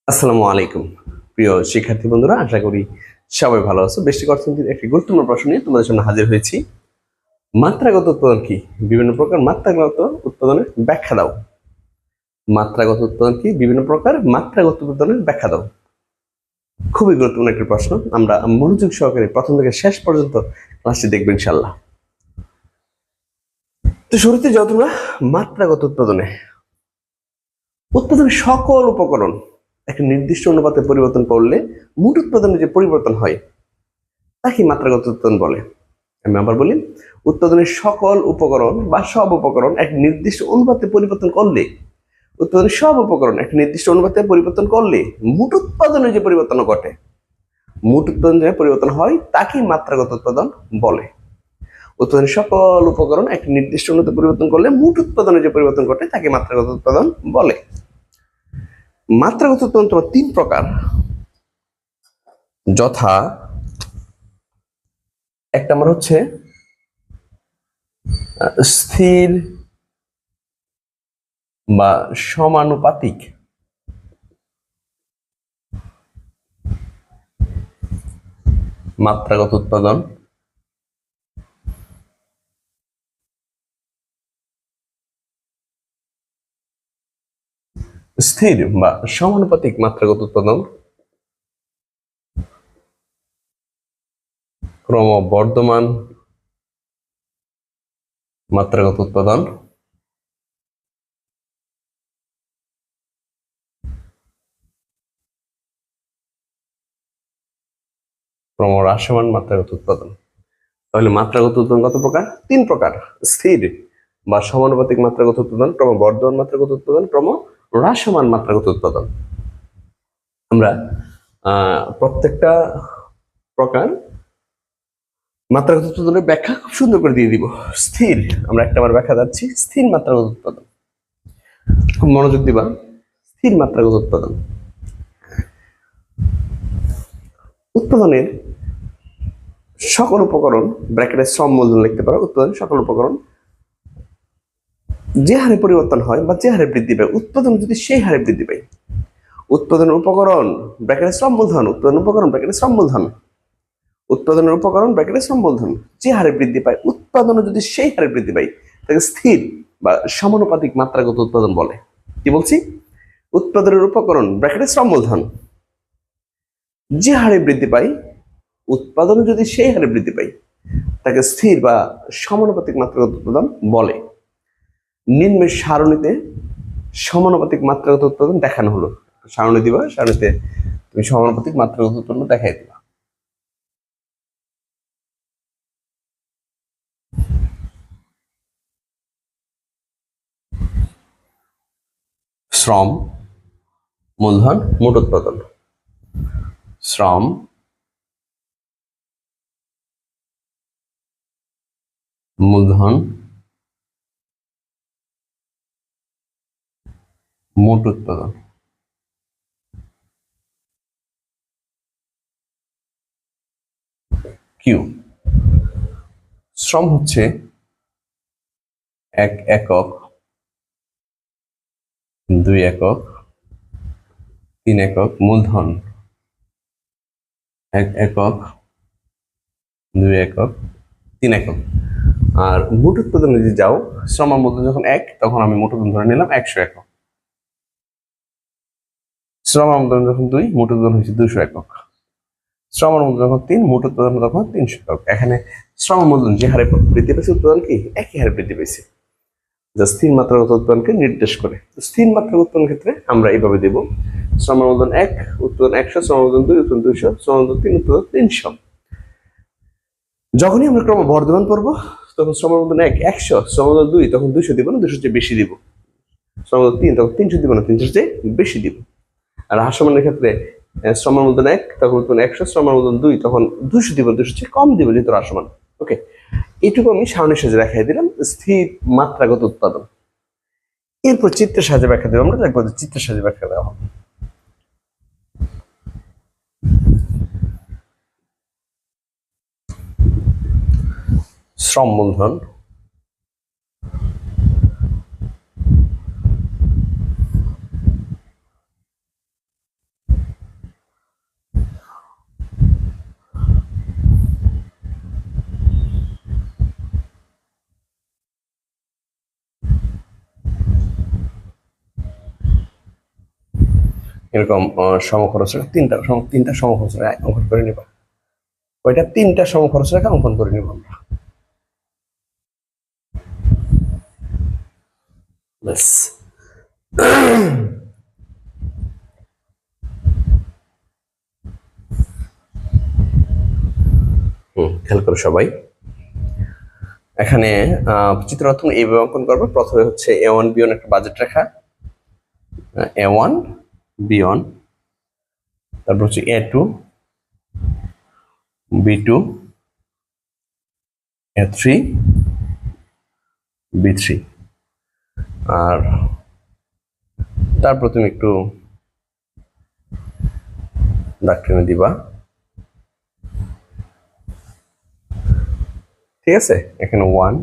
আসসালামু আলাইকুম প্রিয় শিক্ষার্থী বন্ধুরা, আশা করি সবাই ভালো আছো। বেসিক অর্থনীতির একটি গুরুত্বপূর্ণ প্রশ্ন নিয়ে তোমাদের সামনে হাজির হয়েছি। মাত্রাগত উৎপাদন কি? বিভিন্ন প্রকার মাত্রাগত উৎপাদনের ব্যাখ্যা দাও। মাত্রাগত উৎপাদন কি? বিভিন্ন প্রকার মাত্রাগত উৎপাদনের ব্যাখ্যা দাও। খুবই গুরুত্বপূর্ণ একটি প্রশ্ন। আমরা মনোযোগ সহকারে প্রথম থেকে শেষ পর্যন্ত ক্লাসটি দেখবো ইনশাল্লাহ। তো শুরুতে যাও তোমরা মাত্রাগত উৎপাদনের সকল উপকরণ একটা নির্দিষ্ট অনুপাতে পরিবর্তন করলে মোট উৎপাদনে যে পরিবর্তন হয় তাকে মাত্রাগত উৎপাদন বলে। আমি আবার বলি, উৎপাদনের সকল উপকরণ বা সব উপকরণ এক নির্দিষ্ট অনুপাতে পরিবর্তন করলে উৎপাদনের সব উপকরণ এক নির্দিষ্ট অনুপাতে পরিবর্তন করলে মোট উৎপাদনে যে পরিবর্তন ঘটে, মোট উৎপাদন যে পরিবর্তন হয় তাকে মাত্রাগত উৎপাদন বলে। উৎপাদনের সকল উপকরণ এক নির্দিষ্ট অনুপাতে পরিবর্তন করলে মোট উৎপাদনে যে পরিবর্তন ঘটে তাকে মাত্রাগত উৎপাদন বলে। মাত্রাগত উৎপাদন তোমার তিন প্রকার, যথা এক নম্বর হচ্ছে স্থির বা সমানুপাতিক মাত্রাগত উৎপাদন। স্থির বা সমানুপাতিক মাত্রাগত উৎপাদন ক্রমবর্ধমান মাত্রাগত উৎপাদন ক্রমহ্রাসমান মাত্রাগত উৎপাদন। তাহলে মাত্রাগত উৎপাদন কত প্রকার? তিন প্রকার। স্থির বা সমানুপাতিক মাত্রাগত উৎপাদন, ক্রমবর্ধমান মাত্রাগত উৎপাদন, ক্রমহ্রাসমান মাত্রাগত উৎপাদন। আমরা প্রত্যেকটা প্রকার মাত্রাগত উৎপাদনের ব্যাখ্যা খুব সুন্দর করে দিয়ে দিব। স্থির, আমরা একটা বার ব্যাখ্যা যাচ্ছি। স্থির মাত্রাগত উৎপাদন, খুব মনোযোগ দিবা। স্থির মাত্রাগত উৎপাদন, উৎপাদনের সকল উপকরণ ব্র্যাকেটে শ্রম মূলধন লিখতে পারো। উৎপাদনের সকল উপকরণ যে হারে পরিবর্তন হয় বা যে হারে বৃদ্ধি পায়, উৎপাদন যদি সেই হারে বৃদ্ধি পায়, উৎপাদনের উপকরণ ব্র্যাকেটে শ্রম মূলধন, উৎপাদন উপকরণ ব্র্যাকেটে শ্রম মূলধন, উৎপাদনের উপকরণ ব্র্যাকেটে শ্রম মূলধন যে হারে বৃদ্ধি পায়, উৎপাদনও যদি সেই হারে বৃদ্ধি পায়, তাকে স্থির বা সমানুপাতিক মাত্রাগত উৎপাদন বলে। কি বলছি? উৎপাদনের উপকরণ ব্র্যাকেটে শ্রম মূলধন যে হারে বৃদ্ধি পায়, উৎপাদন যদি সেই হারে বৃদ্ধি পায়, তাকে স্থির বা সমানুপাতিক মাত্রাগত উৎপাদন বলে। নিম্নের সারণীতে সমানুপাতিক মাত্রাগত উৎপাদন দেখানো হলো। সারণী দিবা, সারণীতে তুমি সমানুপাতিক মাত্রাগত উৎপাদন দেখাই দিবা। শ্রম মূলধন মোট উৎপাদন, শ্রম মূলধন মোট উৎপাদন। কিউ, শ্রম হচ্ছে এক একক, দুই একক, তিন একক। মূলধন এক একক, দুই একক, তিন একক। আর মোট উৎপাদনে যদি যাও, শ্রম মূলধন যখন এক, তখন আমি মোট উৎপাদন ধরে নিলাম 100 একক। শ্রম মূলধন যখন দুই, মোট উৎপাদন হচ্ছে 200 একক। শ্রম মূলধন যখন তিন, মোট উৎপাদন তখন 300 একক। এখানে শ্রম মূলধন যে হারে বৃদ্ধি পেয়েছে, উৎপাদন কি একই হারে বৃদ্ধি পেয়েছে, যা স্থির মাত্রাগত উৎপাদনকে নির্দেশ করে। স্থির মাত্রাগত উৎপাদনের ক্ষেত্রে আমরা এইভাবে দেব: শ্রম মূলধন 1, উৎপাদন 100, শ্রম মূলধন 2, উৎপাদন 200, শ্রম মূলধন 3, উৎপাদন 300। যখনই আমরা ক্রমবর্ধমান করবো, তখন শ্রম মূলধন 1 100, শ্রম মূলধন 2 তখন 200 দিব না, 200 চেয়ে বেশি দিব। শ্রম মূলধন 3 তখন 300 দিব না, 300 চেয়ে বেশি দিব। আর হ্রাসমানের ক্ষেত্রে শ্রম মূলধন 1 তখন উৎপাদন 100, শ্রম মূলধন 2 তখন 200 দিব, 200 চেয়ে কম দিব, যেহেতু হ্রাসমান। ওকে, এইটুকু আমি সামনের সাথে দেখাই দিলাম স্থির মাত্রাগত উৎপাদন। এরপর চিত্রের সাহায্যে ব্যাখ্যা দেবো। আমরা দেখবো যে চিত্রের সাহায্যে ব্যাখ্যা দেওয়া হবে। শ্রম মূলধন এরকম সমখরচ রেখা তিনটা সমখরচ রেখা অঙ্কন করে নিব। ওইটা তিনটা সমখরচ রেখা অঙ্কন করে নিব আমরা। ব্যাস। খেয়াল করো সবাই, এখানে চিত্র তুমি এইভাবে অঙ্কন করবে। প্রথমে হচ্ছে A1 B1 একটা বাজেট রেখা, A1 B1, তারপর হচ্ছে A2 B2 A3 B3, আর তারপর তুমি একটু দাগ টেনে দিবা। ঠিক আছে, এখানে 1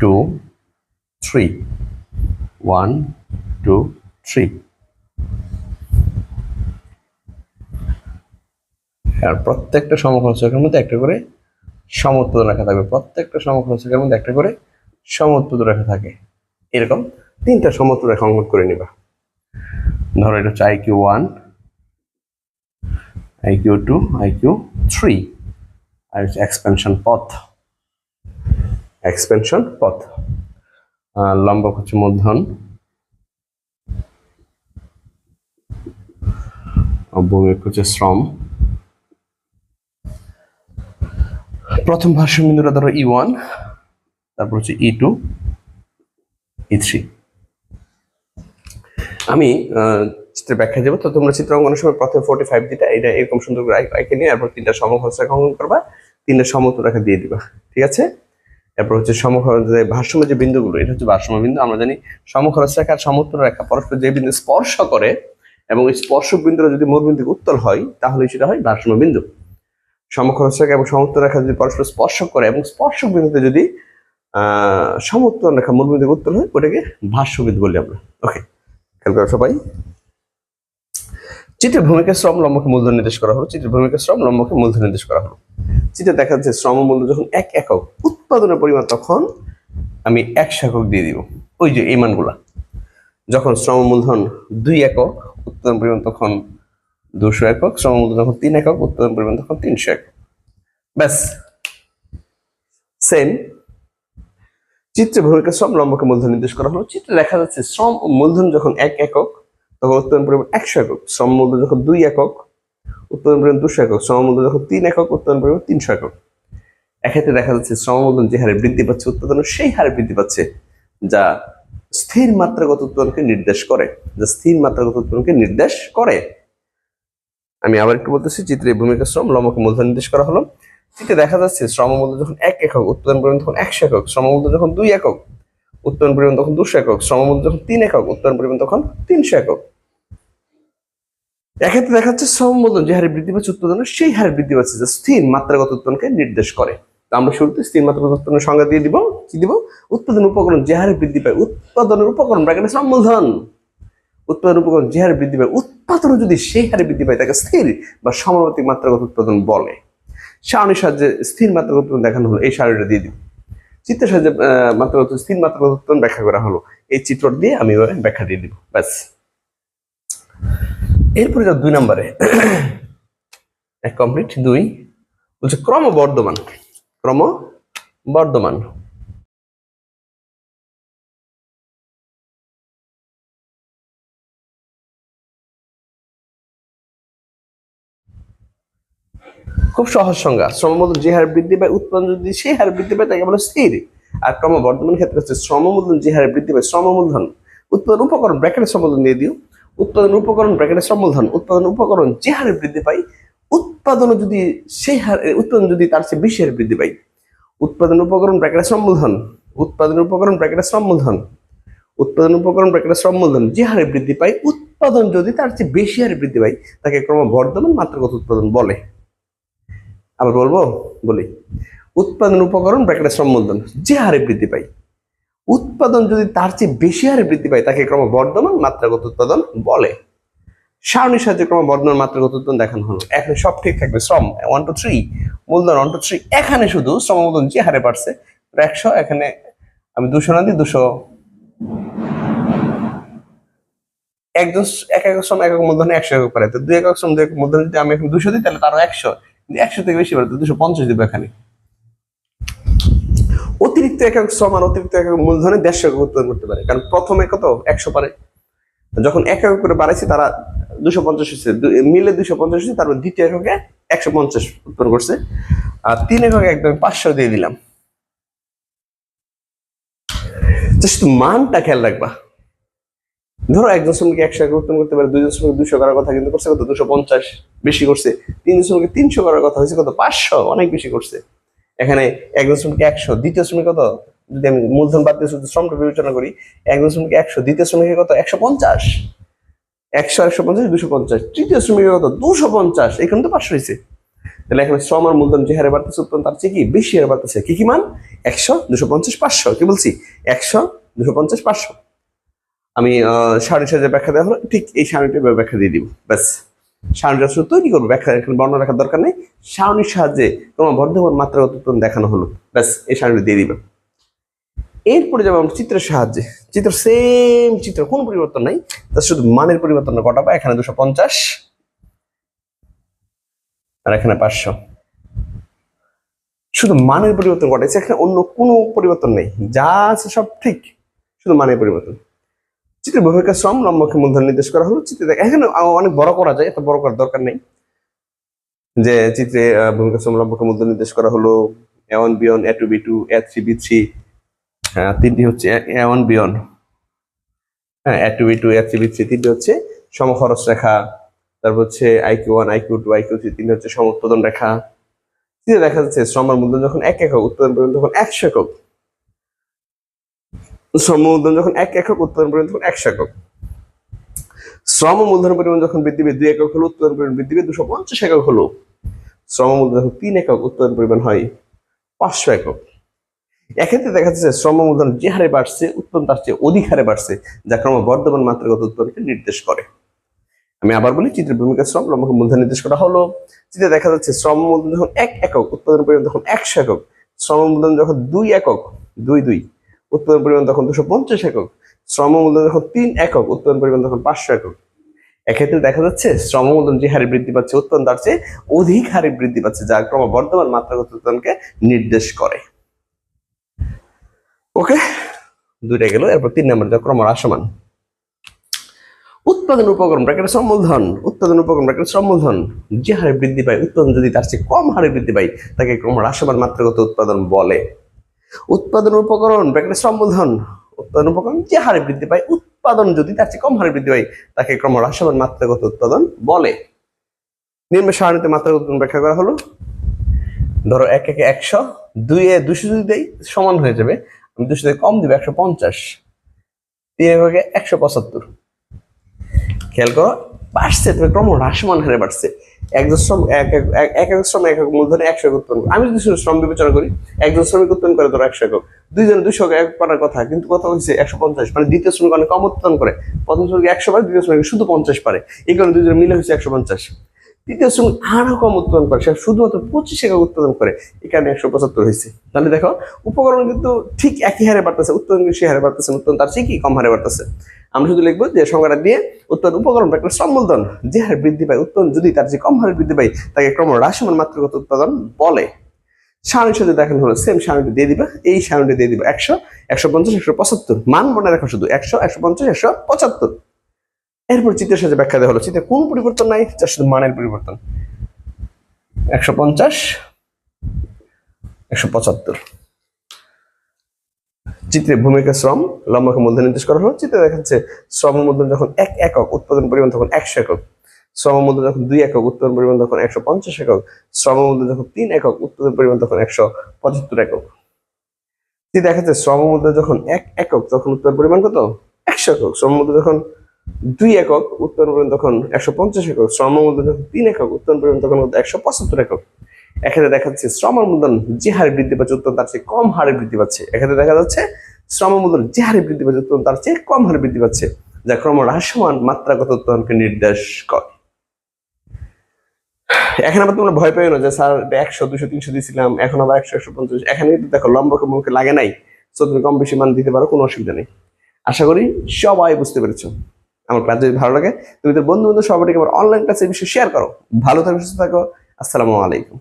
2 3, 1 2 3, আর প্রত্যেকটা সমখরচ রেখার মধ্যে একটা করে সমোৎপাদক রেখা থাকবে। প্রত্যেকটা সমখরচ রেখার মধ্যে একটা করে সমোৎপাদক রেখা থাকে। এরকম তিনটা সমোৎপাদক রেখা অঙ্কন করে নিবা। ধরো এটা হচ্ছে IQ1 IQ2 IQ3, আর হচ্ছে এক্সপেনশন পথ, লম্বক হচ্ছে মূলধন, অবয়ব হচ্ছে শ্রম। প্রথম ভারসাম্যবিন্দুটা ধরো E1, তারপর হচ্ছে E2 E3। আমি চিত্রের ব্যাখ্যা দেবো, তো তোমরা চিত্র অঙ্কনের সময় প্রথমে 45 দিটা, এটা এরকম সুন্দর করে আঁকে নিয়ে এরপর তিনটা সমখরচ রেখা অঙ্কন করবা, তিনটা সমোত্তর রেখা দিয়ে দিবা। ঠিক আছে, এরপর হচ্ছে সমখরচ ভারসাম্য যে বিন্দুগুলো, এটা হচ্ছে ভারসাম্য বিন্দু। আমরা জানি সমখরচ রেখা আর সমোত্তর রেখা পরস্পর যে বিন্দু স্পর্শ করে এবং এই স্পর্শক বিন্দুটা যদি মূলবিন্দু উত্তল হয় তাহলে সেটা হয় ভারসাম্য বিন্দু। সমখরচ রেখা এবং সমোত্তর রেখা যদি পরস্পর স্পর্শ করে এবং স্পর্শক বিন্দুতে যদি সমোত্তর রেখা মূলবিন্দু উত্তল হয় ওটাকে ভাষ্য বিন্দু বলি আমরা। ওকে, খেয়াল করো সবাই। চিত্রের ভূমিকা শ্রম লম্বকে মূলধন নির্দেশ করা হলো। চিত্রের ভূমিকা শ্রম লম্বকে মূলধন নির্দেশ করা হলো। চিত্রে দেখা যাচ্ছে শ্রম মূল্য যখন 1 একক উৎপাদনের পরিমাণ, তখন আমি 100 একক দিয়ে দিব। ওই যে এই মানগুলা, যখন শ্রম মূলধন 2 একক উৎপাদন পরিমাণ তখন 200 একক, শ্রম মূলধন যখন 3 একক উৎপাদন পরিমাণ তখন 300 একক। ব্যাস সেম। চিত্রে ভূমিকা শ্রম লম্বকে মূলধন নির্দেশ করা হলো। চিত্রে দেখা যাচ্ছে শ্রম মূলধন যখন 1 একক তখন উৎপাদন পরিমাণ 100 একক, শ্রম মূলধন যখন 2 একক উৎপাদন পরিমাণ 200 একক, শ্রম মূলধন যখন 3 একক উৎপাদন পরিমাণ 300 একক। এক্ষেত্রে দেখা যাচ্ছে শ্রম মূলধন যে হারে বৃদ্ধি পাচ্ছে উৎপাদন সেই হারে বৃদ্ধি পাচ্ছে, যা স্থির মাত্রাগত উৎপাদনকে নির্দেশ করে। আমি আবার একটু বলতেছি, চিত্রে ভূমিকা শ্রম লম্বকে মূলধন নির্দেশ করা হলো। চিত্রে দেখা যাচ্ছে শ্রম মূলধন যখন 1 একক উৎপাদন পরিমাণ তখন 100 একক, শ্রম মূলধন যখন 2 একক উৎপাদন পরিমাণ তখন 200 একক, শ্রম মূলধন যখন 3 একক উৎপাদন পরিমাণ তখন 300 একক। এক্ষেত্রে দেখা যাচ্ছে শ্রম মূলধন যে হারে বৃদ্ধি পাচ্ছে উৎপাদনের সেই হারে বৃদ্ধি পাচ্ছে, যা স্থির মাত্রাগত উৎপাদনকে নির্দেশ করে। আমরা শুরুতে স্থির মাত্রাগত উৎপাদনের সংজ্ঞা দিয়ে দিব। কি দিব? উৎপাদন উপকরণ যে হারে বৃদ্ধি পায়, উৎপাদনের উপকরণ ব্র্যাকেটে শ্রম মূলধন, উৎপাদন উপকরণ যে হারে বৃদ্ধি পায় উৎপাদন যদি সেই হারে বৃদ্ধি পায় তাকে স্থির বা সমানুপাতিক মাত্রাগত উৎপাদন বলে। সারণীর সাহায্যে স্থির মাত্রাগত উৎপাদন দেখানো হলো, এই সারণীটা দিয়ে দিব। চিত্রের সাহায্যে স্থির মাত্রাগত উৎপাদন ব্যাখ্যা করা হলো, এই চিত্র দিয়ে আমি ব্যাখ্যা দিয়ে দিব। ব্যাস। এরপরে যাও 2 নম্বরে, এক কমপ্লিট। 2 বলছে ক্রমবর্ধমান। খুব সহজ সংজ্ঞা। শ্রম মূলধন যে হারে বৃদ্ধি পায় উৎপাদন যদি সেই হারে বৃদ্ধি পায় তাকে বলে স্থির। আর ক্রমবর্ধমান ক্ষেত্রে হচ্ছে শ্রম মূলধন যে হারে বৃদ্ধি পায়, শ্রম মূলধন উৎপাদন উপকরণ ব্র্যাকেটে শ্রম মূলধন দিয়ে দিও, উৎপাদন উপকরণ ব্র্যাকেটে শ্রম মূলধন, উৎপাদন উপকরণ যে হারে বৃদ্ধি পায় উৎপাদন যদি সেই হারে, উৎপাদন যদি তার চেয়ে বেশি হারে বৃদ্ধি পায়, উৎপাদন উপকরণ ব্র্যাকেটে শ্রম মূলধন, উৎপাদন উপকরণ ব্র্যাকেটে শ্রম মূলধন, উৎপাদন উপকরণ ব্র্যাকেটে শ্রম মূলধন যে হারে বৃদ্ধি পায় উৎপাদন যদি তার চেয়ে বেশি হারে বৃদ্ধি পায় তাকে ক্রমবর্ধমান মাত্রাগত উৎপাদন বলে। আবার বলি, উৎপাদন উপকরণ ব্র্যাকেটে শ্রম মূলধন যে হারে বৃদ্ধি পায় উৎপাদন যদি তার চেয়ে বেশি হারে বৃদ্ধি পায় তাকে ক্রমবর্ধমান মাত্রাগত উৎপাদন বলে। সারণীর সাহায্যে ক্রমবর্ধমান মাত্রাগত উৎপাদন দেখানো হলো। এখানে সব ঠিক থাকবে, শ্রম 1 2 3, মূলধন 1 2 3। এখানে শুধু শ্রম মূলধন যে হারে বাড়ছে 100, এখানে আমি 200 না দিয়ে 200 একজন এক একক শ্রম একক মূলধনে 100 একক পারে, তো 2 একক শ্রম 2 একক মূলধনে যদি আমি এখন 200 দিই তাহলে তারও 100, কিন্তু 100 থেকে বেশি পারে তো 250 দিব এখানে। অতিরিক্ত একক শ্রম আর অতিরিক্ত একক মূলধনে 150 একক উৎপাদন করতে পারে, কারণ প্রথমে কত 100 পারে, যখন 1 একক করে বাড়াইছে তারা 250 হচ্ছে, মিলে 250 হচ্ছে, তারপর দ্বিতীয় এককে 150 উৎপন্ন করছে, আর 3 এককে একদম 500 দিয়ে দিলাম। জাস্ট মানটা খেয়াল রাখবা। ধরো একজন শ্রমিক 100 একক উৎপন্ন করতে পারে, দুইজন শ্রমিক 200 করার কথা কিন্তু করছে কত 250, বেশি করছে। তিনজন শ্রমিক 300 করার কথা হয়েছে কত 500, অনেক বেশি করছে। এখানে একজন শ্রমিক 100, দ্বিতীয় শ্রমিক কত, যদি আমি মূলধন বাদ দিয়ে শুধু শ্রমটা বিবেচনা করি, একজন শ্রমিক 100, দ্বিতীয় শ্রমিকের কত 150, 100 150 250, তৃতীয় শ্রমিকের কত 250, এখানে তো 500 হয়েছে। তাহলে এখানে শ্রম আর মূলধন যে হারে বাড়তেছে উৎপন্ন তার চেয়ে কি বেশি হারে বাড়তেছে। কি কি মান? 100 250 500। কি বলছি? 100 250 500। আমি সারণীর সাহায্যে ব্যাখ্যা দেওয়া হলো, ঠিক এই সারণীটা ব্যাখ্যা দিয়ে দিব, ব্যাস। সারণীটা শুধু তৈরি করবো, ব্যাখ্যা এখানে বর্ণনা রাখার দরকার নেই। সারণীর সাহায্যে তোমার বর্ধমান মাত্রাগত উৎপাদন দেখানো হলো, ব্যাস এই সারণীটা দিয়ে দিবে। এরপরে যাবো আমরা চিত্রের সাহায্যে। চিত্র সেম চিত্র, কোনো পরিবর্তন নাই, তার শুধু মানের পরিবর্তন ঘটাবো। এখানে 250 আর এখানে 500, শুধু মানের পরিবর্তন ঘটাইছে, এখানে অন্য কোনো পরিবর্তন নেই, যা আছে সব ঠিক, শুধু মানের পরিবর্তন। চিত্রে ভূমিকা শ্রম লম্বকে মূলধন নির্দেশ করা হলো। চিত্রে এখানে অনেক বড় করা যায়, এত বড় করার দরকার নেই। যে চিত্রে ভূমিকা শ্রম লম্বকে মূলধন নির্দেশ করা হলো, A1 B1 A2 B2 A3 B3, তিনটি হচ্ছে A1 B1, হ্যাঁ A2 B2 A3 B3, তিনটি হচ্ছে সমখরচ রেখা, তারপর হচ্ছে IQ1 IQ2 IQ3, তিনটি হচ্ছে সমউৎপাদন রেখা। চিত্রে দেখা যাচ্ছে শ্রম আর মূলধন যখন 1 একক উৎপাদন পরিমাণ তখন 100 একক, শ্রম মূলধন যখন 1 একক উৎপাদন পরিমাণ তখন 100 একক। শ্রম মূলধন পরিমাণ যখন বৃদ্ধি পেয়ে 2 একক হলো, উৎপাদন পরিমাণ বৃদ্ধি পেয়ে 250 একক হলো। শ্রম মূলধন যখন 3 একক উৎপাদন পরিমাণ হয় 500 একক। এক্ষেত্রে দেখা যাচ্ছে শ্রম মূলধন যে হারে বাড়ছে উৎপাদন তার চেয়ে অধিক হারে বাড়ছে, যা ক্রমবর্ধমান মাত্রাগত উৎপাদনকে নির্দেশ করে। আমি আবার বলি, চিত্রের ভূমিকা শ্রম লম্বকে মূলধন নির্দেশ করা হলো। চিত্রে দেখা যাচ্ছে শ্রম মূলধন যখন 1 একক উৎপাদন পরিমাণ তখন 100 একক, শ্রম মূলধন যখন 2 একক 2 উৎপাদন পরিমাণ তখন 250 একক, শ্রম মূলধন যখন 3 একক উৎপাদন পরিমাণ তখন 500 একক। এক্ষেত্রে দেখা যাচ্ছে শ্রম মূলধন যে হারে বৃদ্ধি পাচ্ছে উৎপাদন তার চেয়ে অধিক হারে বৃদ্ধি পাচ্ছে, যা ক্রমবর্ধমান মাত্রাগত উৎপাদনকে নির্দেশ করে। ওকে, দুইটা গেল। এরপর 3 নম্বর যা ক্রমহ্রাসমান। উৎপাদন উপকরণ ব্র্যাকেটে শ্রম মূলধন, উৎপাদন উপকরণ ব্র্যাকেটে শ্রম মূলধন যে হারে বৃদ্ধি পায়, উৎপাদন যদি তার চেয়ে কম হারে বৃদ্ধি পায় তাকে ক্রমহ্রাসমান মাত্রাগত উৎপাদন বলে। উৎপাদন উপকরণ ব্র্যাকেটে শ্রম মূলধন, উৎপাদন উপকরণ যে হারে বৃদ্ধি পায়, উৎপাদন যদি তার চেয়ে কম হারে বৃদ্ধি পায় তাকে ক্রমহ্রাসমান মাত্রাগত উৎপাদন বলে। নিম্ন সারণীতে মাত্রাগত উৎপাদন ব্যাখ্যা করা হলো। ধরো 1 একে 100, 2 এ 200 যদি দেই সমান হয়ে যাবে, আমি 200 থেকে কম দিব 150, 3 এককে 175। খেয়াল করো, বাড়ছে, তবে ক্রমহ্রাসমান হারে বাড়ছে। একজন শ্রম এক একক শ্রম একক মূলধনে 100 একক উৎপন্ন করে। আমি যদি শ্রম বিবেচনা করি, একজন শ্রমিক উৎপন্ন করে ধরো 100 একক, দুইজনে 200 একক করার কথা, কিন্তু কথা হচ্ছে 150, মানে দ্বিতীয় শ্রমিক অনেক কম উৎপাদন করে। প্রথম শ্রমিক 100 পারে, দ্বিতীয় শ্রমিক শুধু 50 পারে, এই কারণে দুইজনে মিলে হচ্ছে 150। তৃতীয় শ্রমিক আরো কম উৎপাদন করে, সে শুধুমাত্র 25 একক উৎপাদন করে, এই কারণে 175 হয়েছে। তাহলে দেখো উপকরণ কিন্তু ঠিক একই হারে বাড়তেছে, উৎপাদন কিন্তু সেই হারে বাড়তেছে, উৎপাদন তার চেয়ে কি কম হারে বাড়তেছে। আমরা শুধু লিখবো যে সংজ্ঞাটা দিয়ে, উৎপাদন উপকরণ একটা শ্রম মূলধন যে হারে বৃদ্ধি পায়, উৎপাদন যদি তার চেয়ে কম হারে বৃদ্ধি পায় তাকে ক্রমহ্রাসমান মাত্রাগত উৎপাদন বলে। সারণীর সাথে দেখানো হলো, সেম সারণীটা দিয়ে দিবা, এই সারণীটা দিয়ে দিবা 100 150 175, মান মনে রাখো শুধু 100 150 175। এরপর চিত্রের সাথে ব্যাখ্যা দেওয়া হলো, চিত্রে কোনো পরিবর্তন নাই, যা শুধু মানের পরিবর্তন। 150 175। চিত্রে ভূমিকা শ্রম লম্বকে মূলধন নির্দেশ করা হলো। চিত্রে দেখা যাচ্ছে শ্রম মূলধন যখন 1 একক উৎপাদন পরিমাণ তখন 100 একক, শ্রম মূলধন যখন 2 একক উৎপাদন পরিমাণ তখন 150 একক, শ্রম মূলধন যখন 3 একক উৎপাদন পরিমাণ তখন 175 একক। চিত্রে দেখা যাচ্ছে শ্রম মূলধন যখন 1 একক তখন উৎপাদন পরিমাণ কত 100 একক, শ্রম মূলধন যখন 2 একক উৎপাদন পরিমাণ তখন 150 একক, শ্রম মূলধন যখন 3 একক উৎপাদন পরিমাণ তখন 175 একক। এক্ষেত্রে দেখা যাচ্ছে শ্রম মূলধন যে হারে বৃদ্ধি পাচ্ছে উৎপাদন তার চেয়ে কম হারে বৃদ্ধি পাচ্ছে। এক্ষেত্রে দেখা যাচ্ছে শ্রম মূলধন যে হারে বৃদ্ধি পাচ্ছে উৎপাদন তার চেয়ে কম হারে বৃদ্ধি পাচ্ছে, যা ক্রমহ্রাসমান মাত্রাগত উৎপাদনকে নির্দেশ করে। এখন আবার তোমরা ভয় পেও না যে স্যার 100 200 300 দিয়েছিলাম, এখন আবার 100 150। এখানে কিন্তু দেখো লম্বকে মুখে লাগে নাই, তুমি কম বেশি মান দিতে পারো, কোনো অসুবিধা নেই। আশা করি সবাই বুঝতে পেরেছো। আমার ক্লাস যদি ভালো লাগে তুমি তোর বন্ধু বান্ধব সবাইকে আমার অনলাইন ক্লাসের বিষয়ে শেয়ার করো। ভালো থাকো, সুস্থ থাকো। আসসালামু আলাইকুম।